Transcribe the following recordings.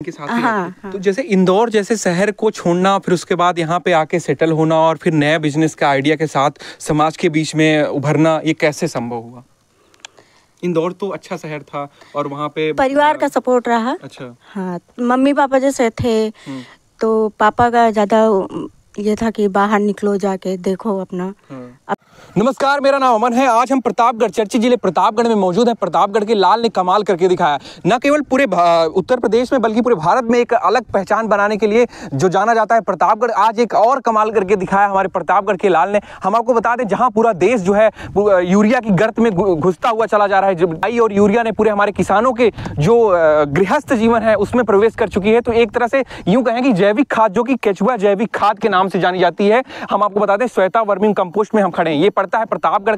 इनके साथ ही हाँ। तो जैसे इंदौर जैसे शहर को छोड़ना, फिर उसके बाद यहाँ पे आके सेटल होना और फिर नया बिजनेस का आइडिया के साथ समाज के बीच में उभरना, ये कैसे संभव हुआ? इंदौर तो अच्छा शहर था और वहाँ पे परिवार का सपोर्ट रहा। अच्छा। हाँ, मम्मी पापा जैसे थे तो पापा का ज़्यादा ये था कि बाहर निकलो, जाके देखो अपना। नमस्कार, मेरा नाम अमन है। आज हम प्रतापगढ़, चर्चित जिले प्रतापगढ़ में मौजूद है। प्रतापगढ़ के लाल ने कमाल करके दिखाया, न केवल पूरे उत्तर प्रदेश में बल्कि पूरे भारत में एक अलग पहचान बनाने के लिए जो जाना जाता है प्रतापगढ़, आज एक और कमाल करके दिखाया हमारे प्रतापगढ़ के लाल ने। हम आपको बता दें, जहां पूरा देश जो है यूरिया की गर्त में घुसता हुआ चला जा रहा है, जो डाई और यूरिया ने पूरे हमारे किसानों के जो गृहस्थ जीवन है उसमें प्रवेश कर चुकी है। तो एक तरह से यूं कहें कि जैविक खाद, जो कि केचुआ जैविक खाद के नाम से जानी जाती है, हम आपको बता दें श्वेता वर्मी कंपोस्ट में हम खड़े हैं। ये पड़ता है प्रतापगढ़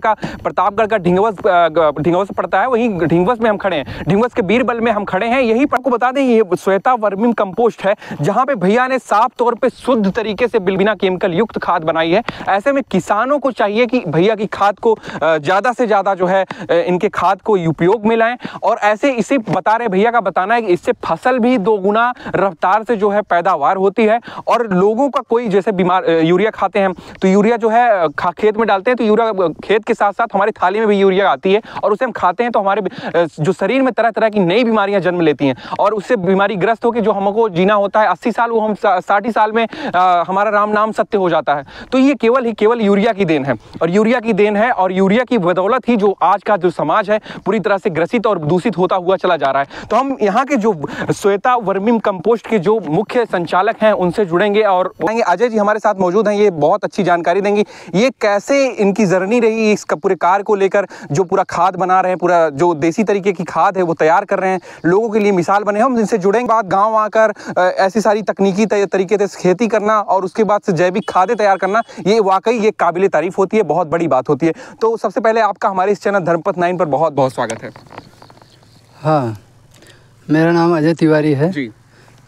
का ढिंगवस पड़ता है, वहीं ढिंगवस में हम खड़े हैं, ढिंगवस के बीरबल में हम खड़े हैं। यही आपको बता दें, ये श्वेता वर्मी कंपोस्ट है, जहां पे भैया ने साफ तौर पे शुद्ध तरीके से बिना केमिकल युक्त खाद बनाई है। ऐसे में किसानों को चाहिए कि भैया की खाद को ज्यादा से ज्यादा जो है इनके खाद को उपयोग में लाएं, और ऐसे इसे बता रहे, भैया का बताना है कि इससे फसल भी 2 गुना रफ्तार से जो है पैदावार होती है। और लोगों का कोई जैसे बीमार, यूरिया खाते हैं तो यूरिया जो है खेत में डालते हैं, तो यूरिया खेत के साथ साथ हमारी थाली में भी यूरिया आती है, और उसे हम खाते हैं तो हमारे जो शरीर में तरह तरह की नई बीमारियां जन्म लेती हैं, और उससे बीमारी ग्रस्त होकर जो हमको जीना होता है 80 साल, वो हम 60 साल में हमारा राम नाम सत्य हो जाता है। तो ये केवल यूरिया की देन है, और यूरिया की देन है, और यूरिया की बदौलत ही जो आज का जो समाज है पूरी तरह से ग्रसित और दूषित होता हुआ चला जा रहा है। तो हम यहाँ के जो श्वेता वर्मी कंपोस्ट के जो मुख्य संचालक हैं उनसे जुड़ेंगे, और अजय जी हमारे साथ मौजूद हैं, ये बहुत अच्छी जानकारी देंगी, ये कैसे इनकी जर्नी रही इस पूरे कार्य को लेकर, जो पूरा खाद बना रहे हैं, पूरा जो देसी तरीके की खाद है वो तैयार कर रहे हैं, लोगों के लिए मिसाल बने। हम इनसे जुड़ेंगे, बाद गांव आकर ऐसी सारी तकनीकी तरीके से खेती करना और उसके बाद से जैविक खादें तैयार करना, ये वाकई ये काबिले तारीफ होती है, बहुत बड़ी बात होती है। तो सबसे पहले आपका हमारे इस चैनल धर्मपथ 9 पर बहुत बहुत स्वागत है। हाँ, मेरा नाम अजय तिवारी है जी।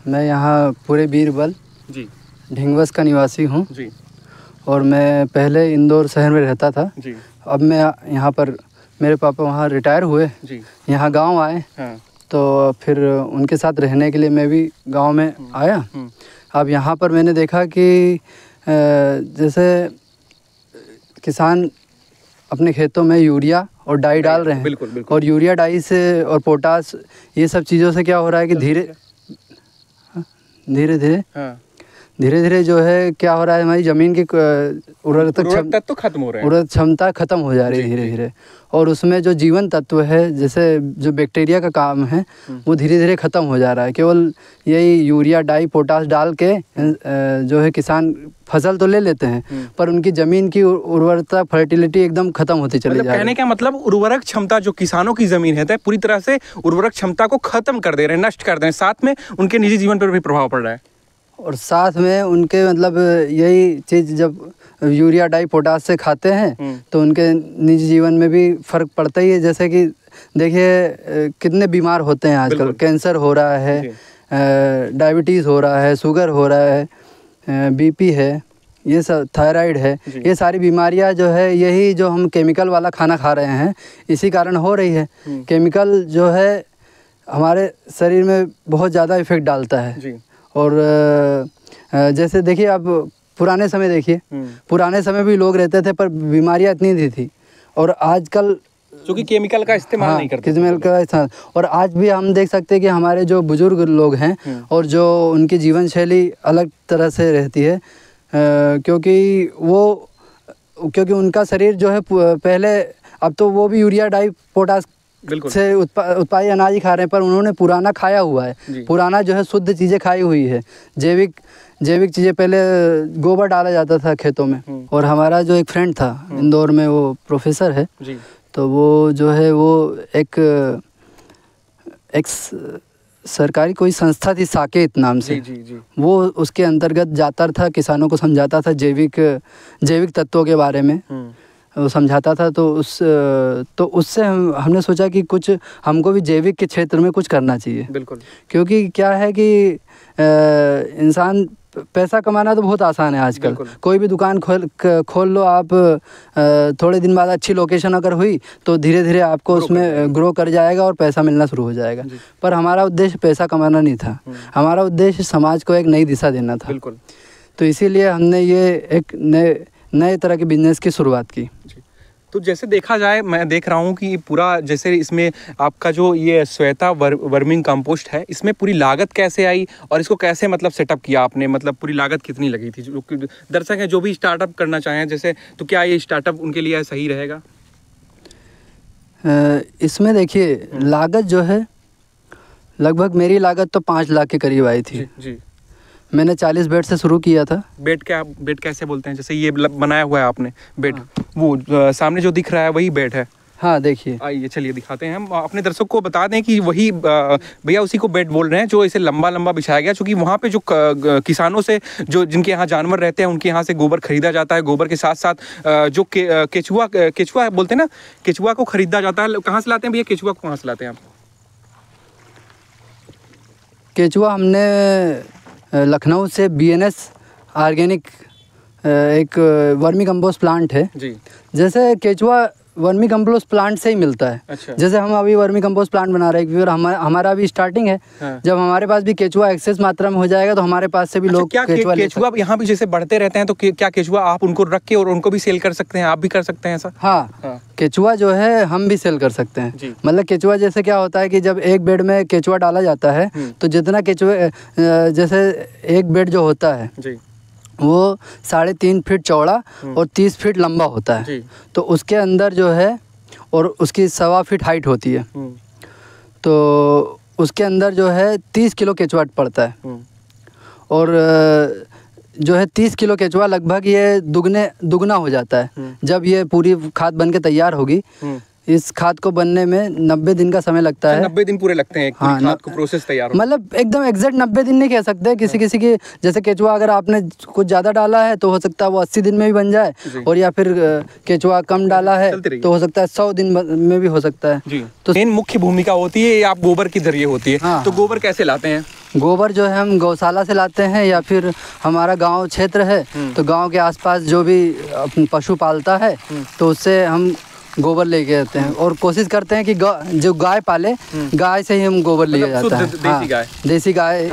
मैं यहाँ पूरे बीरबल जी ढिंगवस का निवासी हूँ जी, और मैं पहले इंदौर शहर में रहता था जी। अब मैं यहाँ पर, मेरे पापा वहाँ रिटायर हुए जी, यहाँ गांव आए। हाँ। तो फिर उनके साथ रहने के लिए मैं भी गांव में आया। अब यहाँ पर मैंने देखा कि जैसे किसान अपने खेतों में यूरिया और डाई डाल रहे हैं। बिल्कुल, बिल्कुल। और यूरिया डाई से और पोटास, ये सब चीज़ों से क्या हो रहा है कि धीरे धीरे जो है क्या हो रहा है, हमारी ज़मीन की उर्वरक तत्व खत्म हो रहे हैं, उर्वरक क्षमता खत्म हो जा रही है धीरे धीरे, और उसमें जो जीवन तत्व है, जैसे जो बैक्टीरिया का काम है, वो धीरे धीरे ख़त्म हो जा रहा है। केवल यही यूरिया डाई पोटास डाल के जो है किसान फसल तो ले लेते हैं, पर उनकी ज़मीन की उर्वरता, फर्टिलिटी एकदम खत्म होती चली जा रही है। कहने का मतलब उर्वरक क्षमता जो किसानों की ज़मीन है पूरी तरह से उर्वरक क्षमता को खत्म कर दे रहे हैं, नष्ट कर दे रहे हैं, साथ में उनके निजी जीवन पर भी प्रभाव पड़ रहा है। और साथ में उनके मतलब यही चीज़ जब यूरिया डाई पोटास से खाते हैं तो उनके निजी जीवन में भी फ़र्क पड़ता ही है। जैसे कि देखिए कितने बीमार होते हैं आजकल, कैंसर हो रहा है, डायबिटीज़ हो रहा है, शुगर हो रहा है, बीपी है, ये सब थायराइड है, ये सारी बीमारियां जो है यही जो हम केमिकल वाला खाना खा रहे हैं इसी कारण हो रही है। केमिकल जो है हमारे शरीर में बहुत ज़्यादा इफ़ेक्ट डालता है। और जैसे देखिए अब पुराने समय देखिए, पुराने समय भी लोग रहते थे पर बीमारियां इतनी नहीं थी, और आजकल क्योंकि केमिकल का इस्तेमाल नहीं करते, केमिकल का इस्तेमाल। और आज भी हम देख सकते हैं कि हमारे जो बुजुर्ग लोग हैं और जो उनकी जीवन शैली अलग तरह से रहती है, क्योंकि उनका शरीर जो है पहले, अब तो वो भी यूरिया डाई पोटास से उत्पादित अनाज ही खा रहे हैं, पर उन्होंने पुराना खाया हुआ है, पुराना जो है शुद्ध चीज़ें खाई हुई है, जैविक चीज़ें। पहले गोबर डाला जाता था खेतों में। और हमारा जो एक फ्रेंड था इंदौर में, वो प्रोफेसर है, तो वो जो है वो एक सरकारी कोई संस्था थी साकेत नाम से, वो उसके अंतर्गत जाता था, किसानों को समझाता था जैविक तत्वों के बारे में वो समझाता था। तो उससे हमने सोचा कि कुछ हमको भी जैविक के क्षेत्र में कुछ करना चाहिए। बिल्कुल, क्योंकि क्या है कि इंसान पैसा कमाना तो बहुत आसान है आजकल। कोई भी दुकान खोल लो आप, थोड़े दिन बाद अच्छी लोकेशन अगर हुई तो धीरे धीरे आपको उसमें ग्रो कर जाएगा और पैसा मिलना शुरू हो जाएगा। पर हमारा उद्देश्य पैसा कमाना नहीं था, हमारा उद्देश्य समाज को एक नई दिशा देना था। बिल्कुल। तो इसीलिए हमने ये एक नए तरह के बिजनेस की शुरुआत की। तो जैसे देखा जाए, मैं देख रहा हूँ कि पूरा जैसे इसमें आपका जो ये श्वेता वर्मिंग कंपोस्ट है, इसमें पूरी लागत कैसे आई और इसको कैसे मतलब सेटअप किया आपने, मतलब पूरी लागत कितनी लगी थी? जो दर्शक हैं जो भी स्टार्टअप करना चाहें जैसे, तो क्या ये स्टार्टअप उनके लिए सही रहेगा? इसमें देखिए लागत जो है, लगभग मेरी लागत तो 5 लाख के करीब आई थी। जी। मैंने 40 बेड से शुरू किया था। बेड कैसे बोलते हैं? जैसे ये बनाया हुआ है आपने बेड, वो सामने जो दिख रहा है वही बेड है? हाँ देखिए, आइए चलिए दिखाते हैं। हम अपने दर्शक को बता दें कि वही भैया उसी को बेड बोल रहे हैं जो इसे लंबा लंबा बिछाया गया, क्योंकि वहाँ पे जो किसानों से जो जिनके यहाँ जानवर रहते हैं उनके यहाँ से गोबर खरीदा जाता है। गोबर के साथ साथ जो केचुआ बोलते हैं ना, केचुआ को खरीदा जाता है। कहाँ से लाते हैं भैया केचुआ को? कहाँ से लाते हैं आप केचुआ? हमने लखनऊ से BNS ऑर्गेनिक एक वर्मी कंपोस्ट प्लांट है जी। जैसे केचुआ वर्मी कंपोस्ट प्लांट से ही मिलता है। अच्छा। जैसे हम अभी वर्मी कंपोस्ट प्लांट बना रहे हैं, क्योंकि हमारा अभी स्टार्टिंग है। हाँ। जब हमारे पास भी केचुआ एक्सेस मात्रा में हो जाएगा तो हमारे पास से भी लोग क्या केचुआ यहाँ भी जैसे बढ़ते रहते हैं, तो क्या केचुआ आप उनको रख के और उनको भी सेल कर सकते हैं? आप भी कर सकते हैं ऐसा? हाँ, केचुआ जो है हम भी सेल कर सकते हैं। मतलब केचुआ जैसे क्या होता है कि जब एक बेड में केचुआ डाला जाता है तो जितना केचुआ, जैसे एक बेड जो होता है वो 3.5 फीट चौड़ा और 30 फीट लंबा होता है। तो उसके अंदर जो है, और उसकी 1.25 फीट हाइट होती है, तो उसके अंदर जो है 30 किलो केचुआ पड़ता है। और जो है 30 किलो केचुआ लगभग ये दुगना हो जाता है जब ये पूरी खाद बन के तैयार होगी। इस खाद को बनने में 90 दिन का समय लगता है। 90 दिन पूरे लगते हैं हाँ, खाद को प्रोसेस तैयार हो। मतलब एकदम एग्जैक्ट 90 दिन नहीं कह सकते। किसी की जैसे केचुआ अगर आपने कुछ ज़्यादा डाला है तो हो सकता है वो 80 दिन में भी बन जाए, और या फिर केचुआ कम डाला है तो हो सकता है 100 दिन में भी हो सकता है। तो मेन मुख्य भूमिका होती है आप गोबर के जरिए होती है। हाँ। तो गोबर कैसे लाते हैं? गोबर जो है हम गौशाला से लाते हैं, या फिर हमारा गांव क्षेत्र है तो गांव के आसपास जो भी पशु पालता है तो उससे हम गोबर लेके आते हैं, और कोशिश करते हैं कि जो गाय पाले गाय से ही हम गोबर लेके जाता है। देसी गाय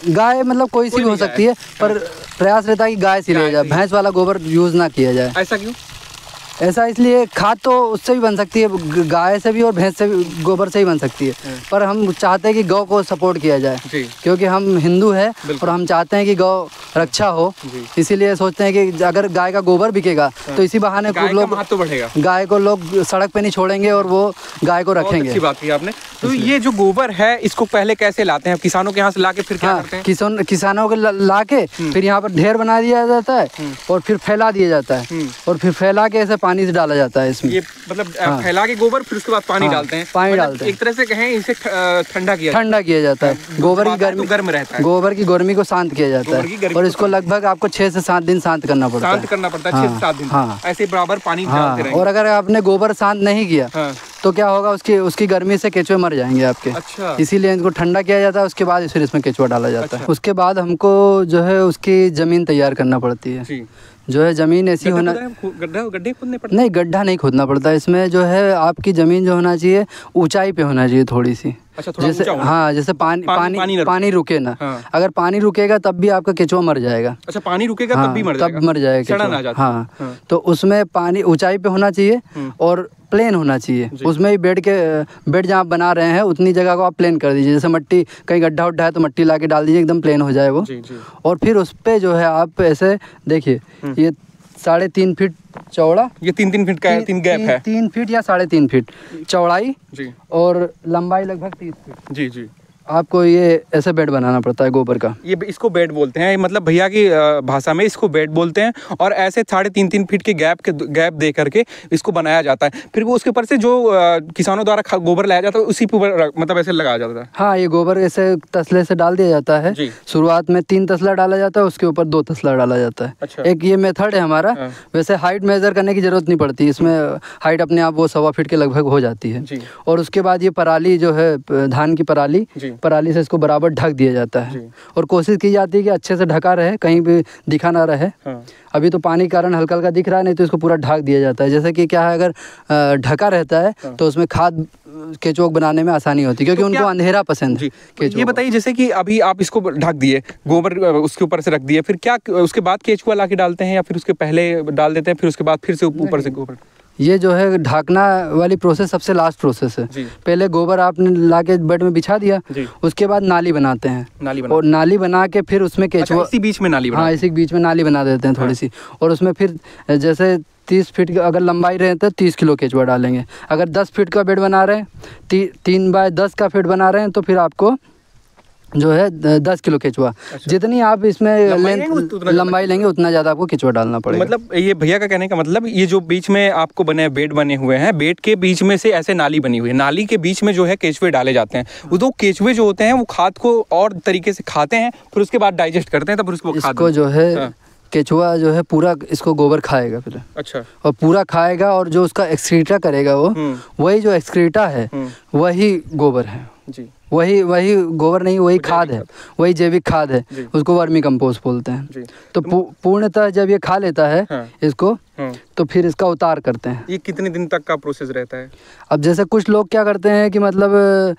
गाय मतलब कोई सी भी हो सकती है, पर प्रयास रहता है कि गाय से ले जाए, भैंस वाला गोबर यूज ना किया जाए। ऐसा क्यों? ऐसा इसलिए, खाद तो उससे भी बन सकती है, गाय से भी और भैंस से भी, गोबर से ही बन सकती है, पर हम चाहते हैं कि गौ को सपोर्ट किया जाए, क्योंकि हम हिंदू हैं और हम चाहते हैं कि गौ रक्षा हो। इसीलिए सोचते हैं कि अगर गाय का गोबर बिकेगा तो इसी बहाने कुछ लोग गाय को लोग सड़क पे नहीं छोड़ेंगे और वो गाय को रखेंगे। अच्छी बात की आपने। तो ये जो गोबर है इसको पहले कैसे लाते हैं? किसानों के यहाँ से लाके फिर क्या करते हैं? किसानों को लाके फिर यहाँ पर ढेर बना दिया जाता है और फिर फैला दिया जाता है, और फिर फैला के ऐसे पानी से डाला जाता है इसमें। ये मतलब फैला के गोबर, फिर उसके बाद पानी डालते हैं। पानी डालते हैं, एक तरह से कहें इसे ठंडा किया जाता है। गोबर की गर्मी गर्म रहता है, गोबर की गर्मी को शांत किया जाता है, और इसको लगभग आपको 6 से 7 दिन शांत करना पड़ता है। 6 से 7 दिन ऐसे बराबर पानी डालते रहेंगे। और अगर आपने गोबर शांत नहीं किया तो क्या होगा, उसकी गर्मी से केचुए मर जाएंगे आपके। अच्छा। इसीलिए इनको ठंडा किया जाता है, उसके बाद फिर इसमें केचुआ डाला जाता है। उसके बाद हमको जो है उसकी जमीन तैयार करना पड़ती है। जो है जमीन ऐसी होना, गड्ढे खोदने पड़ते? नहीं, गड्ढा नहीं खोदना पड़ता। इसमें जो है आपकी जमीन जो होना चाहिए ऊंचाई पे होना चाहिए थोड़ी सी। अच्छा, जैसे हाँ, जैसे पानी रुके ना। अगर पानी रुकेगा तब भी आपका केचुआ मर जाएगा। अच्छा, पानी रुकेगा तब भी मर जाएगा? तब मर जाएगा। हाँ, तो उसमें पानी ऊंचाई पे होना चाहिए और प्लेन होना चाहिए। उसमें ही बेड जहाँ आप बना रहे हैं उतनी जगह को आप प्लेन कर दीजिए। जैसे मट्टी, कहीं गड्ढा उड्ढा है तो मट्टी ला के डाल दीजिए, एकदम प्लेन हो जाए वो। और फिर उस पर जो है आप ऐसे देखिए, ये 3.5 फीट चौड़ा, ये 3 फीट का 3 गैप है, 3 फीट या 3.5 फीट चौड़ाई और लंबाई लगभग 30 फीट। जी। आपको ये ऐसे बेड बनाना पड़ता है गोबर का। ये इसको बेड बोलते हैं, मतलब भैया की भाषा में इसको बेड बोलते हैं। और ऐसे 3.5 फीट के गैप दे करके इसको बनाया जाता है। फिर वो उसके ऊपर से जो किसानों द्वारा गोबर लाया जाता है उसी पे मतलब ऐसे लगाया जाता है। हाँ, ये गोबर ऐसे तसले से डाल दिया जाता है। शुरुआत में 3 तसला डाला जाता है, उसके ऊपर 2 तसला डाला जाता है। अच्छा। एक ये मेथड है हमारा। वैसे हाइट मेजर करने की जरूरत नहीं पड़ती इसमें, हाइट अपने आप वो 1.25 फीट के लगभग हो जाती है। और उसके बाद ये पराली जो है, धान की पराली, पराली से इसको बराबर ढक दिया जाता है और कोशिश की जाती है कि अच्छे से ढका रहे, कहीं भी दिखा ना रहे। अभी तो पानी के कारण हल्का हल्का दिख रहा है, नहीं तो इसको पूरा ढक दिया जाता है। जैसे कि क्या है, अगर ढका रहता है तो उसमें खाद केचुआ बनाने में आसानी होती है, क्योंकि उनको अंधेरा पसंद है। ये बताइए, जैसे कि अभी आप इसको ढक दिए, गोबर उसके ऊपर से रख दिए, फिर क्या उसके बाद केचुआ ला के डालते हैं या फिर उसके पहले डाल देते हैं, फिर उसके बाद फिर से ऊपर से गोबर? ये जो है ढाकना वाली प्रोसेस सबसे लास्ट प्रोसेस है। पहले गोबर आपने लाके बेड में बिछा दिया, उसके बाद नाली बनाते हैं और नाली बना के फिर उसमें केचुआ इसी बीच में नाली हाँ, इसी बीच में नाली बना देते हैं थोड़ी सी, और उसमें फिर जैसे 30 फीट अगर लंबाई रहे तो 30 किलो केचुआ डालेंगे। अगर 10 फीट का बेड बना रहे हैं, 3 बाय 10 का फीट बना रहे हैं, तो फिर आपको जो है 10 किलो केचुआ। जितनी आप इसमें लंबाई लेंगे उतना ज़्यादा आपको केचुआ डालना पड़ेगा। मतलब ये भैया का कहने का मतलब, ये जो बीच में आपको बेड बने हुए हैं, बेड के बीच में से ऐसे नाली बनी हुई है, नाली के बीच में जो है केचुए डाले जाते हैं। वो दो केचुए जो होते हैं वो खाद को और तरीके से खाते हैं, फिर उसके बाद डाइजेस्ट करते हैं, तब उसको इसको जो है केचुआ जो है पूरा इसको गोबर खाएगा फिर। अच्छा। और पूरा खाएगा, और जो उसका एक्सक्रीटा करेगा वही जो एक्सक्रीटा है वही गोबर है जी। वही गोबर नहीं, वही खाद है, वही जैविक खाद है, उसको वर्मी कंपोस्ट बोलते हैं। तो पूर्णतः जब ये खा लेता है इसको, तो फिर इसका उतार करते हैं। ये कितने दिन तक का प्रोसेस रहता है? अब जैसे कुछ लोग क्या करते हैं कि मतलब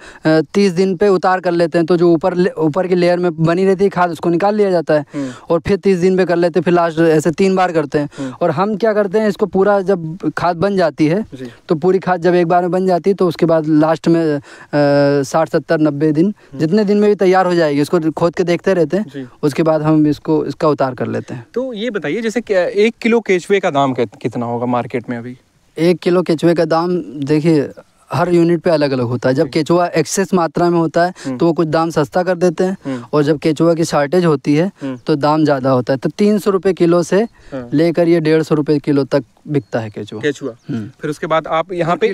30 दिन पे उतार कर लेते हैं, तो जो ऊपर की लेयर में बनी रहती है खाद उसको निकाल लिया जाता है, और फिर 30 दिन पे कर लेते हैं, फिर लास्ट ऐसे 3 बार करते हैं। और हम क्या करते हैं, इसको पूरा जब खाद बन जाती है तो पूरी खाद जब एक बार में बन जाती है, तो उसके बाद लास्ट में 60, 70, 90 दिन, जितने दिन में भी तैयार हो जाएगी, उसको खोद के देखते रहते हैं, उसके बाद हम इसका उतार कर लेते हैं। तो ये बताइए, जैसे 1 किलो केचुए का दाम कितना होगा मार्केट में अभी? 1 किलो केचुए का दाम देखिए हर यूनिट पे अलग अलग होता है। जब केचुआ एक्सेस मात्रा में होता है तो वो कुछ दाम सस्ता कर देते हैं, और जब केचुआ की शॉर्टेज होती है तो दाम ज़्यादा होता है। तो 300 रुपये किलो से लेकर ये 150 रुपये किलो तक बिकता है केचुआ। फिर उसके बाद आप यहाँ पे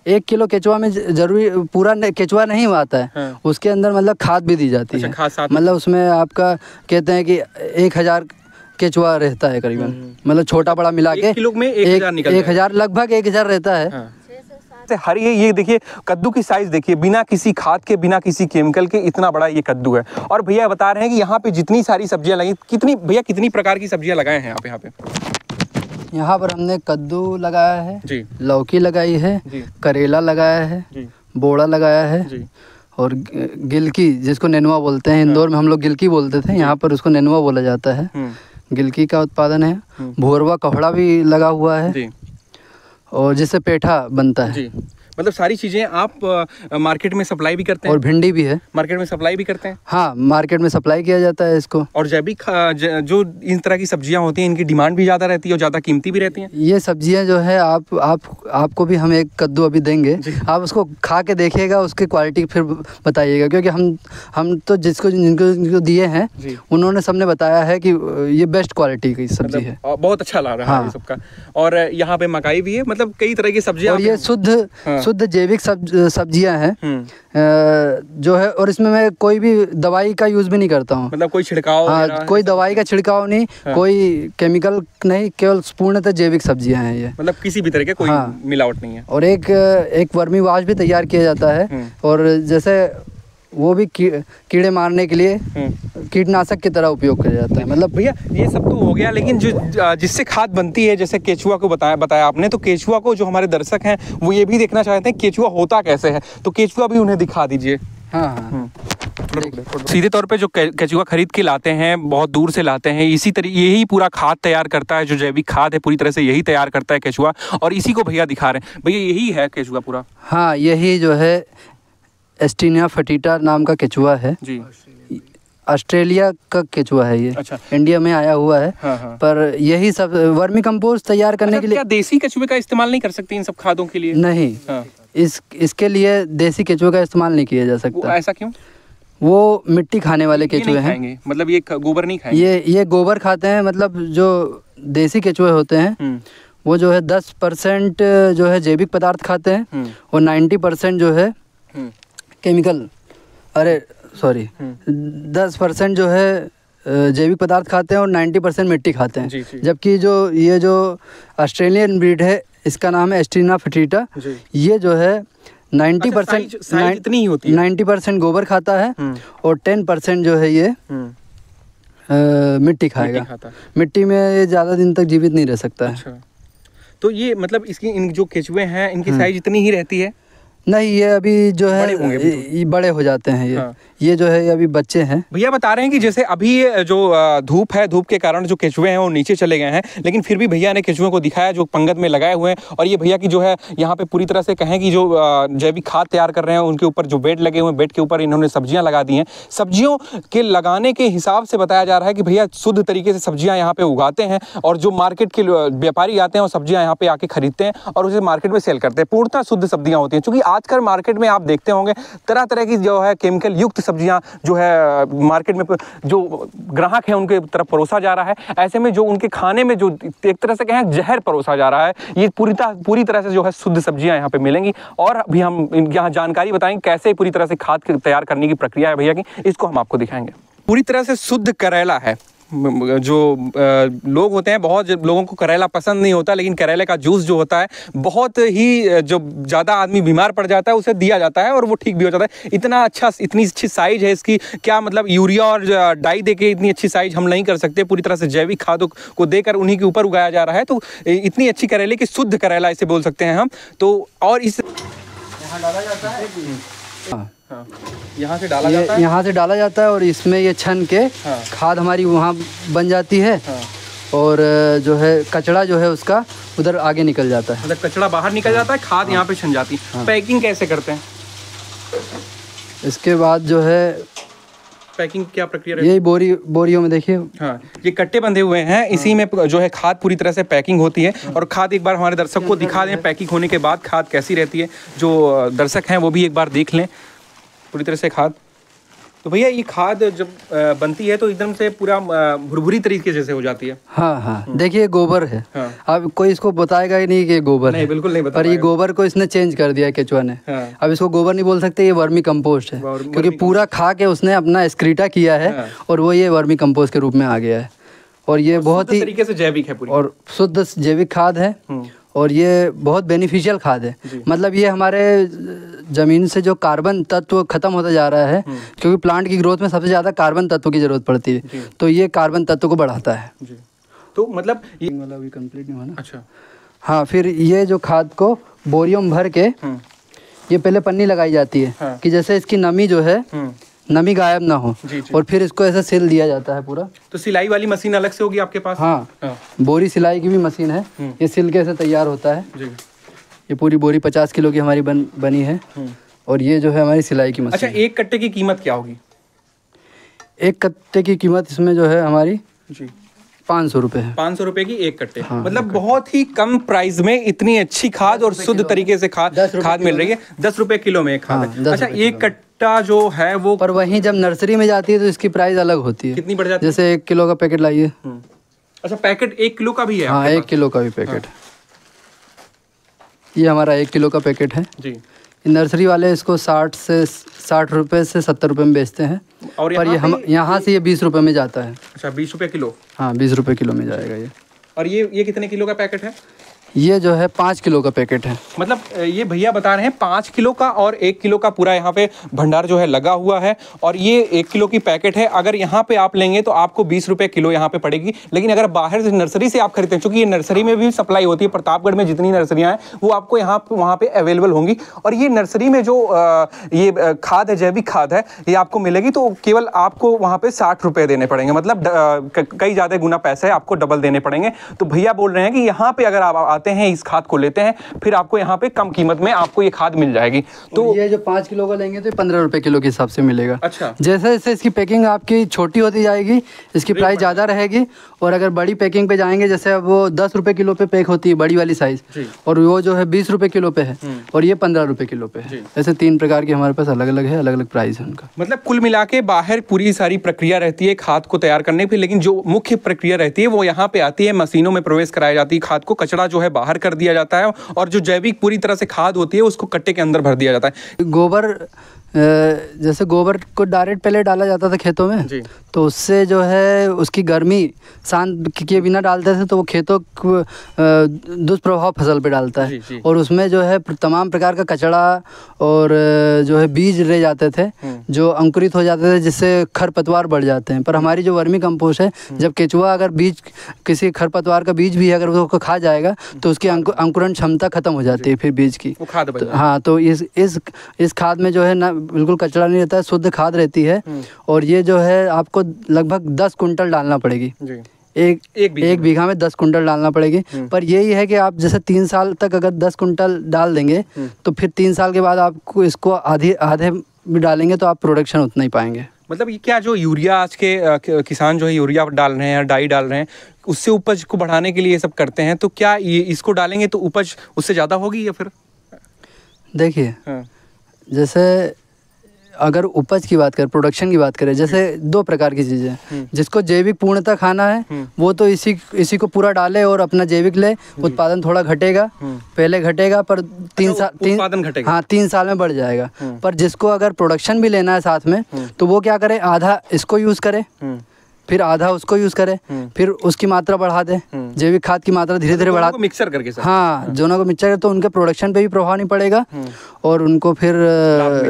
एक किलो केचुआ में जरूरी पूरा केचुआ नहीं आता है, उसके अंदर मतलब खाद भी दी जाती है। मतलब उसमें आपका कहते हैं कि 1000 केचुआ रहता है करीबन, मतलब छोटा बड़ा मिला के 1 किलो में 1000 लगभग 1000 रहता है। हर ये देखिए कद्दू की साइज देखिए, बिना किसी खाद के, बिना किसी केमिकल के इतना बड़ा ये कद्दू है। और भैया बता रहे हैं कि यहाँ पे जितनी सारी सब्जियां लगी, कितनी प्रकार की सब्जियां लगाए हैं आप यहाँ पे? यहाँ पर हमने कद्दू लगाया है जी, लौकी लगाई है जी, करेला लगाया है जी, बोड़ा लगाया है जी, और गिलकी जिसको नेनुआ बोलते हैं, इंदौर में हम लोग गिलकी बोलते थे, यहाँ पर उसको नेनुआ बोला जाता है। गिलकी का उत्पादन है। भोरवा कपड़ा भी लगा हुआ है जी, और जिससे पेठा बनता है जी। मतलब सारी चीजें आप मार्केट में सप्लाई भी करते हैं? और भिंडी भी है, मार्केट में सप्लाई भी करते हैं? हाँ, मार्केट में सप्लाई किया जाता है इसको। और जैविक जो इन तरह की सब्जियां होती हैं, इनकी डिमांड भी ज़्यादा रहती है और ज़्यादा कीमती भी रहती हैं। ये सब्जियां जो है आपको भी हम एक कद्दू अभी देंगे, आप उसको खा के देखिएगा, उसकी क्वालिटी फिर बताइएगा, क्योंकि हम तो जिनको दिए हैं उन्होंने सबने बताया है कि ये बेस्ट क्वालिटी की सब्जी है, बहुत अच्छा लग रहा है सबका। और यहाँ पे मकाई भी है, मतलब कई तरह की सब्जियां, और ये शुद्ध जैविक सब्जियां हैं जो है, और इसमें मैं कोई भी दवाई का यूज भी नहीं करता हूँ। मतलब कोई छिड़काव? हाँ, कोई दवाई का छिड़काव नहीं, कोई केमिकल नहीं, केवल पूर्णतः जैविक सब्जियां हैं ये। मतलब किसी भी तरह के कोई मिलावट नहीं है। और एक वर्मी वाश भी तैयार किया जाता है, और जैसे वो भी कीड़े मारने के लिए कीटनाशक की तरह उपयोग किया जाता है। मतलब भैया ये सब तो हो गया, लेकिन जो जिससे खाद बनती है, जैसे केचुआ को बताया आपने, तो केचुआ को जो हमारे दर्शक हैं वो ये भी देखना चाहते हैं केचुआ होता कैसे है, तो केचुआ भी उन्हें दिखा दीजिए। हाँ। सीधे तौर पे जो केचुआ खरीद के लाते हैं, बहुत दूर से लाते हैं, इसी तरीके यही पूरा खाद तैयार करता है, जो जैविक खाद है पूरी तरह से यही तैयार करता है केचुआ, और इसी को भैया दिखा रहे हैं। भैया यही है केचुआ पूरा? हाँ, यही जो है एस्टीनिया फटीटा नाम का केचुआ है जी। ऑस्ट्रेलिया का केचुआ है ये। अच्छा। इंडिया में आया हुआ है। हाँ। पर यही सब वर्मी कंपोस्ट तैयार करने के लिए। क्या देसी केचुए का इस्तेमाल नहीं कर सकते इन सब खादों के लिए? नहीं। हाँ। इसके लिए देसी केचुए का इस्तेमाल नहीं किया जा सकता। ऐसा क्यों? वो मिट्टी खाने वाले केचुए हैं। मतलब ये गोबर नहीं खाएंगे? ये गोबर खाते हैं। मतलब जो देसी केचुए होते हैं वो जो है 10% जो है जैविक पदार्थ खाते हैं, और 90% जो है केमिकल, 10% जो है जैविक पदार्थ खाते हैं, और 90% मिट्टी खाते हैं। जबकि ये जो ऑस्ट्रेलियन ब्रीड है, इसका नाम है एस्टीनिया फटीटा, ये जो है 90% साइज इतनी ही होती है। 90% गोबर खाता है और 10% जो है ये मिट्टी खाएगा। खाता है। मिट्टी में ये ज़्यादा दिन तक जीवित नहीं रह सकता है। अच्छा, तो ये मतलब इसकी इन जो केचुए हैं इनकी साइज इतनी ही रहती है? नहीं, ये अभी जो है बड़े होंगे अभी तो। ये बड़े हो जाते हैं ये। हाँ। ये जो है ये अभी बच्चे हैं। भैया बता रहे हैं कि जैसे अभी ये जो धूप है, धूप के कारण जो केचुए हैं वो नीचे चले गए हैं, लेकिन फिर भी भैया ने केचुओं को दिखाया जो पंगत में लगाए हुए हैं। और ये भैया की जो है यहाँ पे पूरी तरह से कहें कि जो जैविक खाद तैयार कर रहे हैं, उनके ऊपर जो बेड लगे हुए हैं, बेड के ऊपर इन्होंने सब्जियां लगा दी हैं। सब्जियों के लगाने के हिसाब से बताया जा रहा है कि भैया शुद्ध तरीके से सब्जियां यहाँ पे उगाते हैं और जो मार्केट के व्यापारी आते हैं वो सब्जियां यहाँ पे आके खरीदते हैं और उसे मार्केट में सेल करते हैं। पूर्णतः शुद्ध सब्जियां होती हैं, क्योंकि आजकल मार्केट में आप देखते होंगे तरह तरह की जो है केमिकल युक्त सब्जियां जो है मार्केट में जो ग्राहक है उनके तरफ परोसा जा रहा है। ऐसे में जो उनके खाने में जो एक तरह से कहें जहर परोसा जा रहा है, ये पूरी तरह से जो है शुद्ध सब्जियां यहाँ पे मिलेंगी। और अभी हम यहाँ जानकारी बताएंगे कैसे पूरी तरह से खाद तैयार करने की प्रक्रिया है भैया की, इसको हम आपको दिखाएंगे। पूरी तरह से शुद्ध करेला है। जो लोग होते हैं, बहुत लोगों को करेला पसंद नहीं होता, लेकिन करेले का जूस जो होता है बहुत ही, जो ज़्यादा आदमी बीमार पड़ जाता है उसे दिया जाता है और वो ठीक भी हो जाता है। इतना अच्छा, इतनी अच्छी साइज है इसकी, क्या मतलब यूरिया और डाई देके इतनी अच्छी साइज हम नहीं कर सकते। पूरी तरह से जैविक खादों को देकर उन्हीं के ऊपर उगाया जा रहा है। तो इतनी अच्छी करेले की शुद्ध करेला इसे बोल सकते हैं हम। तो और इस यहाँ डाला जाता है, हाँ, यहाँ से डाला जाता है, यहाँ से डाला जाता है और इसमें ये छन के खाद हमारी वहाँ बन जाती है। और जो है कचड़ा जो है उसका उधर आगे निकल जाता है, मतलब कचड़ा बाहर निकल जाता है, खाद यहाँ पे छन जाती है। पैकिंग कैसे करते हैं? इसके बाद जो है पैकिंग क्या प्रक्रिया रहती है? यही बोरियों में देखिए, हाँ, ये कट्टे बंधे हुए हैं, इसी में जो है खाद पूरी तरह से पैकिंग होती है। और खाद एक बार हमारे दर्शक को दिखा दें, पैकिंग होने के बाद खाद कैसी रहती है, जो दर्शक हैं वो भी एक बार देख लें पूरी तरह से खाद। तो भैया ये खाद जब बनती है तो एकदम से पूरा भुरभुरी तरीके जैसे हो जाती है। हाँ हाँ, देखिए गोबर है। हाँ। अब कोई इसको बताएगा ही नहीं कि गोबर नहीं, है। बिल्कुल नहीं बता पर ये गोबर को इसने चेंज कर दिया केचुआ ने। हाँ। अब इसको गोबर नहीं बोल सकते, ये वर्मी कंपोस्ट है, क्योंकि पूरा खा के उसने अपना एक्सक्रीटा किया है। हाँ। और वो ये वर्मी कंपोस्ट के रूप में आ गया है। और ये बहुत ही तरीके से जैविक है पूरी, और शुद्ध जैविक खाद है। और ये बहुत बेनिफिशियल खाद है। मतलब ये हमारे ज़मीन से जो कार्बन तत्व खत्म होता जा रहा है, क्योंकि प्लांट की ग्रोथ में सबसे ज़्यादा कार्बन तत्व की ज़रूरत पड़ती है, तो ये कार्बन तत्व को बढ़ाता है। तो मतलब ये वाला भी कंप्लीट नहीं हुआ ना। अच्छा, हाँ, फिर ये जो खाद को बोरियों में भर के ये पहले पन्नी लगाई जाती है। हाँ। कि जैसे इसकी नमी जो है, नमी गायब ना हो। और फिर इसको ऐसे सिल दिया जाता है पूरा। तो सिलाई वाली मशीन अलग से होगी आपके पास? हाँ, बोरी सिलाई की भी मशीन है। ये सिल के ऐसे तैयार होता है जी। ये पूरी बोरी 50 किलो की हमारी बनी है। और ये जो है हमारी सिलाई की मशीन। अच्छा, एक कट्टे की कीमत क्या होगी? एक कट्टे की कीमत इसमें जो है हमारी जी 500 रुपये है। 500 रुपए की एक कट्टे। हाँ, मतलब बहुत ही कम प्राइस में इतनी अच्छी खाद और शुद्ध तरीके से खाद मिल रही है। 10 रुपए किलो में एक खाद है। अच्छा, एक कट्टा जो है वो, पर वहीं जब नर्सरी में जाती है तो इसकी प्राइस अलग होती है। कितनी बढ़ जाती है? जैसे 1 किलो का पैकेट लाइए। अच्छा, पैकेट 1 किलो का भी है? हाँ, 1 किलो का भी पैकेट। ये हमारा 1 किलो का पैकेट है जी। नर्सरी वाले इसको 60 रुपए से 70 रुपए में बेचते हैं। और पर ये हम यहाँ से ये 20 रुपए में जाता है। अच्छा, 20 रुपए किलो? हाँ, 20 रुपए किलो में जाएगा ये। और ये कितने किलो का पैकेट है? ये जो है 5 किलो का पैकेट है। मतलब ये भैया बता रहे हैं 5 किलो का और 1 किलो का पूरा यहाँ पे भंडार जो है लगा हुआ है। और ये 1 किलो की पैकेट है। अगर यहाँ पे आप लेंगे तो आपको 20 रुपए किलो यहाँ पे पड़ेगी। लेकिन अगर बाहर से नर्सरी से आप खरीदते हैं, चूंकि ये नर्सरी में भी सप्लाई होती है, प्रतापगढ़ में जितनी नर्सरियाँ हैं वो आपको वहाँ पे अवेलेबल होंगी। और ये नर्सरी में जो ये खाद है, जैविक खाद है, ये आपको मिलेगी तो केवल आपको वहाँ पे 60 रुपये देने पड़ेंगे। मतलब कई ज़्यादा गुना पैसे आपको डबल देने पड़ेंगे। तो भैया बोल रहे हैं कि यहाँ पे अगर आप आते हैं, इस खाद को लेते हैं, फिर आपको यहाँ पे कम कीमत में आपको ये खाद मिल जाएगी। तो ये जो 5 किलो का लेंगे तो 15 रुपए किलो के हिसाब से मिलेगा। अच्छा, जैसे जैसे इसकी पैकिंग आपकी छोटी होती जाएगी, इसकी प्राइस ज़्यादा रहेगी। और अगर बड़ी पैकिंग पे जाएंगे, जैसे अब वो 10 रुपए किलो पे पैक होती है बड़ी वाली साइज, और वो जो है 20 रुपए किलो पे है, और ये 15 रुपए किलो पे है। ऐसे 3 प्रकार के हमारे पास अलग अलग है, अलग अलग प्राइस है उनका। मतलब कुल मिला के बाहर पूरी सारी प्रक्रिया रहती है खाद को तैयार करने की, लेकिन जो मुख्य प्रक्रिया रहती है वो यहाँ पे आती है, मशीनों में प्रवेश कराई जाती है। खाद को, कचड़ा जो है बाहर कर दिया जाता है और जो जैविक पूरी तरह से खाद होती है उसको कट्टे के अंदर भर दिया जाता है। गोबर जैसे गोबर को डायरेक्ट पहले डाला जाता था खेतों में जी। तो उससे जो है उसकी गर्मी शांत किए बिना डालते थे तो वो खेतों को दुष्प्रभाव फसल पे डालता है। जी। और उसमें जो है तमाम प्रकार का कचड़ा और जो है बीज रह जाते थे जो अंकुरित हो जाते थे, जिससे खरपतवार बढ़ जाते हैं। पर हमारी जो वर्मी कंपोस्ट है, जब केचुआ अगर बीज किसी खरपतवार का बीज भी अगर उसको खा जाएगा तो उसकी अंकुरण क्षमता खत्म हो जाती है फिर बीज की। वो खाद बन हाँ, तो इस खाद में जो है ना बिल्कुल कचरा नहीं रहता है, शुद्ध खाद रहती है। और ये जो है आपको लगभग 10 कुंटल डालना पड़ेगी जी। एक बीघा में 10 कुंटल डालना पड़ेगी। पर यही है कि आप जैसे 3 साल तक अगर 10 कुंटल डाल देंगे तो फिर 3 साल के बाद आपको इसको आधे भी डालेंगे तो आप प्रोडक्शन उतना ही पाएंगे। मतलब ये क्या जो यूरिया आज के किसान जो है यूरिया डाल रहे हैं, डाई डाल रहे हैं, उससे उपज को बढ़ाने के लिए ये सब करते हैं, तो क्या ये इसको डालेंगे तो उपज उससे ज़्यादा होगी या फिर? देखिए, हाँ। जैसे अगर उपज की बात करें, प्रोडक्शन की बात करें, जैसे 2 प्रकार की चीज़ें हैं। जिसको जैविक पूर्णतः खाना है वो तो इसी को पूरा डाले और अपना जैविक ले, उत्पादन थोड़ा घटेगा, पहले घटेगा पर 3 साल उत्पादन घटेगा। हाँ, 3 साल में बढ़ जाएगा। पर जिसको अगर प्रोडक्शन भी लेना है साथ में तो वो क्या करे, आधा इसको यूज़ करे, फिर आधा उसको यूज़ करे, फिर उसकी मात्रा बढ़ा दे, जैविक खाद की मात्रा धीरे धीरे बढ़ा, मिक्सर करके सर। हाँ, दोनों को मिक्सर करे तो उनके प्रोडक्शन पे भी प्रभाव नहीं पड़ेगा और उनको फिर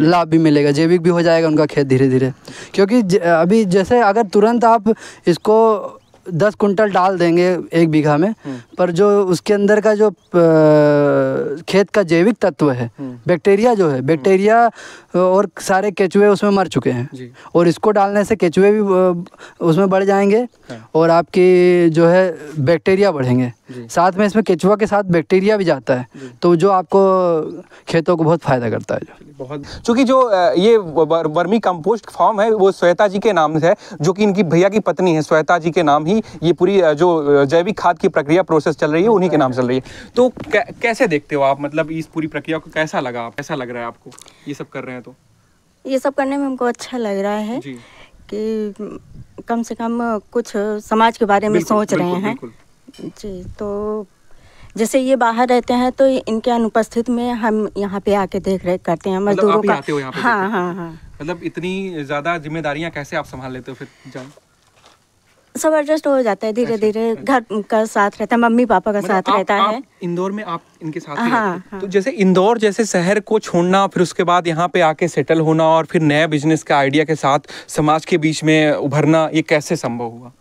लाभ भी मिलेगा, जैविक भी हो जाएगा उनका खेत धीरे धीरे। क्योंकि अभी जैसे अगर तुरंत आप इसको 10 कुंटल डाल देंगे 1 बीघा में, पर जो उसके अंदर का जो खेत का जैविक तत्व है, बैक्टीरिया जो है, बैक्टीरिया और सारे केचुए उसमें मर चुके हैं। और इसको डालने से केचुए भी उसमें बढ़ जाएंगे और आपकी जो है बैक्टीरिया बढ़ेंगे। साथ में इसमें केचुआ के साथ बैक्टीरिया भी जाता है, तो जो आपको खेतों को बहुत फ़ायदा करता है। बहुत, चूँकि जो ये वर्मी कंपोस्ट फॉर्म है वो श्वेता जी के नाम से है, जो कि इनकी भैया की पत्नी है, श्वेता जी के नाम ही ये पूरी जो जैविक खाद की प्रक्रिया प्रोसेस चल रही है उन्हीं के नाम चल रही है। तो कैसे देखते हो आप, मतलब इस पूरी प्रक्रिया को कैसा लग रहा है आपको ये सब कर रहे हैं? तो ये सब करने में हमको अच्छा लग रहा है जी। कि कम से कम कुछ समाज के बारे में सोच रहे हैं जी। तो जैसे ये बाहर रहते हैं तो इनके अनुपस्थित में हम यहाँ पे आके देख रेख करते हैं मजदूरों का। आते हो यहाँ पे? हाँ। मतलब इतनी ज़्यादा जिम्मेदारियाँ कैसे आप संभाल लेते हो फिर? जान सब एडजस्ट हो जाता है धीरे धीरे, घर का साथ रहता है, मम्मी पापा का साथ रहता है। इंदौर में आप इनके साथ ही हाँ, रहते हैं। तो जैसे इंदौर जैसे शहर को छोड़ना, फिर उसके बाद यहाँ पे आके सेटल होना और फिर नया बिजनेस का आइडिया के साथ समाज के बीच में उभरना, ये कैसे संभव हुआ?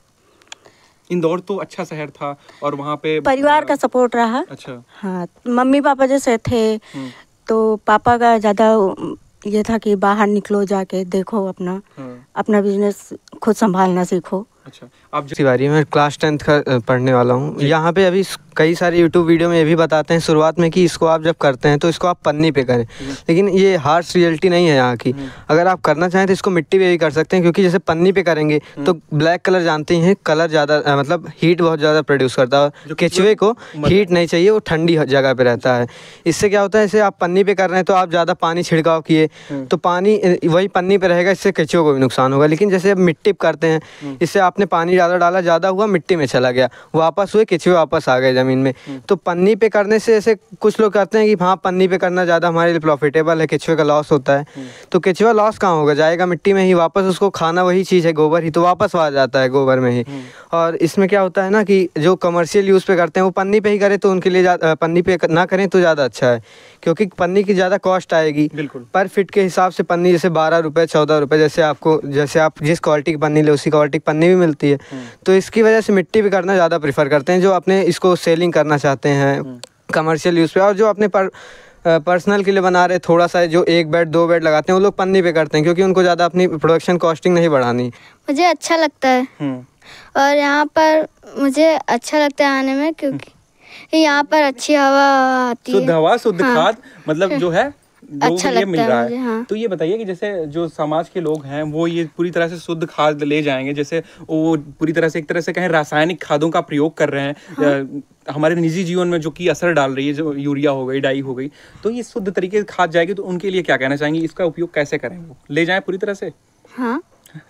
इंदौर तो अच्छा शहर था और वहाँ पे परिवार का सपोर्ट रहा। अच्छा। हाँ, मम्मी पापा जैसे थे तो पापा का ज़्यादा ये था कि बाहर निकलो, जाके देखो, अपना बिजनेस खुद संभालना सीखो। अच्छा, आप तिवारी, मैं क्लास 10th का पढ़ने वाला हूँ। यहाँ पे अभी कई सारे यूट्यूब वीडियो में ये भी बताते हैं शुरुआत में कि इसको आप जब करते हैं तो इसको आप पन्नी पे करें, लेकिन ये हार्श रियलिटी नहीं है यहाँ की। अगर आप करना चाहें तो इसको मिट्टी पे भी कर सकते हैं, क्योंकि जैसे पन्नी पे करेंगे तो ब्लैक कलर जानते हैं, कलर ज़्यादा मतलब हीट बहुत ज़्यादा प्रोड्यूस करता है। केचुए को हीट नहीं चाहिए, वो ठंडी जगह पर रहता है। इससे क्या होता है, जैसे आप पन्नी पे कर रहे हैं तो आप ज़्यादा पानी छिड़काव किए तो पानी वही पन्नी पे रहेगा, इससे केचुए को भी नुकसान होगा। लेकिन जैसे अब मिट्टी पे करते हैं, इससे आपने पानी ज़्यादा डाला, ज़्यादा हुआ, मिट्टी में चला गया, वापस हुए, केचुए वापस आ गए ज़मीन में। तो पन्नी पे करने से ऐसे कुछ लोग कहते हैं कि हाँ पन्नी पे करना ज़्यादा हमारे लिए प्रॉफिटेबल है, केचुए का लॉस होता है। तो केचुआ लॉस कहाँ होगा, जाएगा मिट्टी में ही, वापस उसको खाना वही चीज़ है, गोबर ही, तो वापस आ जाता है गोबर में ही। और इसमें क्या होता है ना कि जो कमर्शियल यूज़ पे करते हैं वो पन्नी पे ही करें तो उनके लिए पन्नी पे ना करें तो ज़्यादा अच्छा है, क्योंकि पन्नी की ज़्यादा कॉस्ट आएगी। पर फिट के हिसाब से पन्नी जैसे 12 रुपये 14 रुपये, जैसे आप जिस क्वालिटी की पन्नी ले उसी क्वालिटी की पन्नी भी मिलती है। तो इसकी वजह से मिट्टी पे करना ज़्यादा प्रेफर करते हैं जो अपने इसको सेलिंग करना चाहते हैं कमर्शियल यूज़ पे, और जो अपने पर्सनल के लिए बना रहे थोड़ा सा, जो 1 बेड 2 बेड लगाते हैं वो लोग पन्नी पे करते हैं, क्योंकि उनको ज़्यादा अपनी प्रोडक्शन कॉस्टिंग नहीं बढ़ानी। मुझे अच्छा लगता है और यहाँ पर मुझे अच्छा लगता है आने में, क्योंकि यहाँ पर अच्छी हवा आती है, शुद्ध हवा, शुद्ध खाद, मतलब जो है अच्छा ये मिल रहा मुझे, है। हाँ। तो ये बताइए कि जैसे जो समाज के लोग हैं वो ये पूरी तरह से शुद्ध खाद ले जाएंगे, जैसे वो पूरी तरह से एक तरह से कहें रासायनिक खादों का प्रयोग कर रहे हैं, हाँ। हमारे निजी जीवन में जो कि असर डाल रही है, जो यूरिया हो गई, डाई हो गई, तो ये शुद्ध तरीके से खाद जाएगी, तो उनके लिए क्या कहना चाहेंगे, इसका उपयोग कैसे करें, वो ले जाएं पूरी तरह से? हाँ,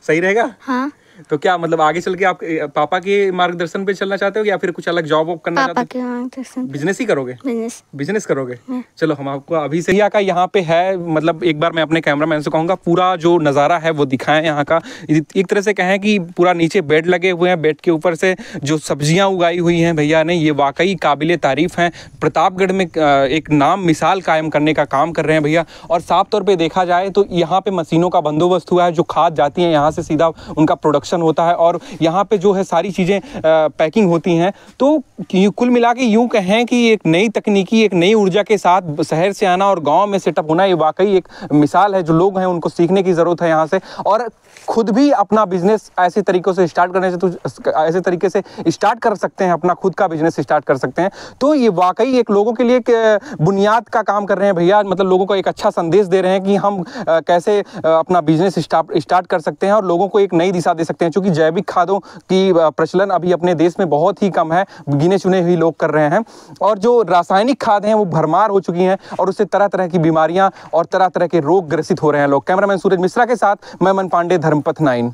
सही रहेगा। हाँ। तो क्या मतलब आगे चल के आप पापा के मार्गदर्शन पे चलना चाहते हो या फिर कुछ अलग जॉब वॉब करना पापा चाहते के मार्गदर्शन, बिजनेस ही करोगे? बिजनेस। करोगे? चलो हम आपको अभी से का यहाँ पे है, मतलब एक बार मैं अपने कैमरामैन से कहूँगा पूरा जो नज़ारा है वो दिखाएं यहाँ का। एक तरह से कहें कि पूरा नीचे बेड लगे हुए हैं, बेड के ऊपर से जो सब्जियाँ उगाई हुई हैं भैया ने, ये वाकई काबिले तारीफ़ हैं। प्रतापगढ़ में एक नाम मिसाल कायम करने का काम कर रहे हैं भैया। और साफ तौर पर देखा जाए तो यहाँ पे मशीनों का बंदोबस्त हुआ है, जो खाद जाती हैं यहाँ से सीधा उनका प्रोडक्शन होता है और यहाँ पे जो है सारी चीज़ें पैकिंग होती हैं। तो कुल मिला के यूँ कहें कि एक नई तकनीकी, एक नई ऊर्जा के साथ शहर से आना और गांव में सेटअप होना, ये वाकई एक मिसाल है। जो लोग हैं उनको सीखने की ज़रूरत है यहाँ से, और खुद भी अपना बिजनेस ऐसे तरीक़ों से स्टार्ट करने से, तो ऐसे तरीके से स्टार्ट कर सकते हैं, अपना खुद का बिजनेस स्टार्ट कर सकते हैं। तो ये वाकई एक लोगों के लिए एक बुनियाद का काम कर रहे हैं भैया, मतलब लोगों को एक अच्छा संदेश दे रहे हैं कि हम कैसे अपना बिजनेस स्टार्ट कर सकते हैं और लोगों को एक नई दिशा दे सकते हैं। क्योंकि जैविक खादों की प्रचलन अभी अपने देश में बहुत ही कम है, गिने चुने ही लोग कर रहे हैं, और जो रासायनिक खाद हैं वो भरमार हो चुकी हैं और उससे तरह तरह की बीमारियां और तरह तरह के रोग ग्रसित हो रहे हैं लोग। कैमरामैन सूरज मिश्रा के साथ मैं मन पांडे, धर्मपथ 9।